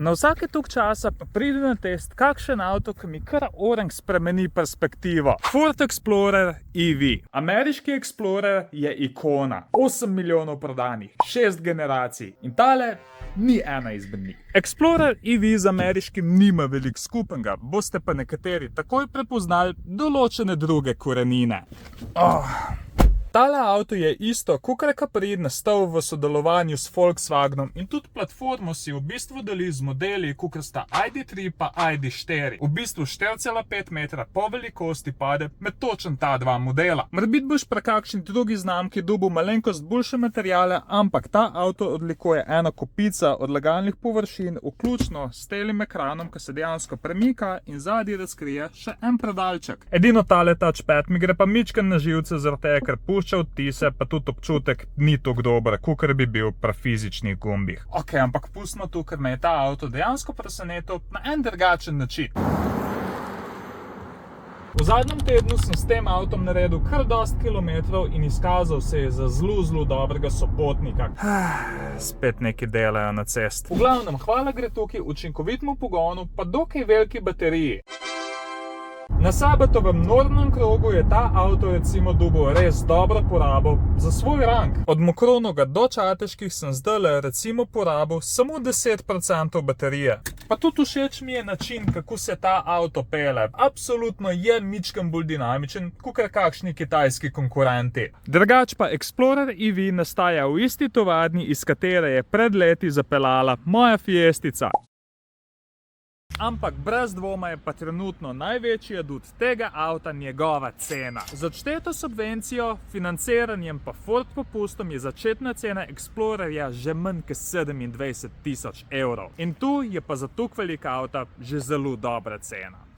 Na vsake toliko časa pa pride na test kakšen avto, ki mi kar orang spremeni perspektivo. Ford Explorer EV. Ameriški Explorer je ikona. 8 milijonov prodanih, 6 generacij in tale ni ena izmed njih. Explorer EV z ameriškim nima veliko skupnega, boste pa nekateri takoj prepoznali določene druge korenine. Tale avto je isto, kakor Capri nastal v sodelovanju s Volkswagenom in tudi platformo si v bistvu deli z modeli, kakor sta ID3 pa ID4. V bistvu 4,5 metra po velikosti pade med točno ta dva modela. Morebiti boš pri kakšni drugi znamki dobil malenkost boljše materiale, ampak ta avto odlikuje ena kopica odlagalnih površin, vključno s telim ekranom, ki se dejansko premika in zadnji razkrije še en predalček. Edino tale touchpad mi gre pa mičken na živce zaradi tega, ker pušča odtise, pa tudi občutek ni tako dober, kakor bi bil pri fizičnih gumbih. Ok, ampak pustimo tu, ker me je ta avto dejansko presenetil na en drugačen način. V zadnjem tednu sem s tem avtom naredil kar dosti kilometrov in izkazal se je za zelo dobrega sopotnika. Spet neki delajo na cesti. V glavnem, hvala gre tukaj učinkovitemu pogonu, pa dokaj veliki bateriji. Na Sabatovem nornem krogu je ta avto recimo dobil res dobro porabo za svoj rang. Od Mokronoga do Čateških sem zdajle recimo porabil samo 10% baterije. Pa tudi všeč mi je način, kako se ta avto pele. Absolutno je mičken bolj dinamičen, kakor kakšni kitajski konkurenti. Drugač pa Explorer EV nastaja v isti tovarni, iz katere je pred leti zapeljala moja Fiestica. Ampak brez dvoma je pa trenutno največji adut tega avta njegova cena. Z odšteto subvencijo, financiranjem pa Ford popustom je začetna cena Explorerja že manj kot 27 tisoč evrov. In tu je pa za toliko velika avta že zelo dobra cena.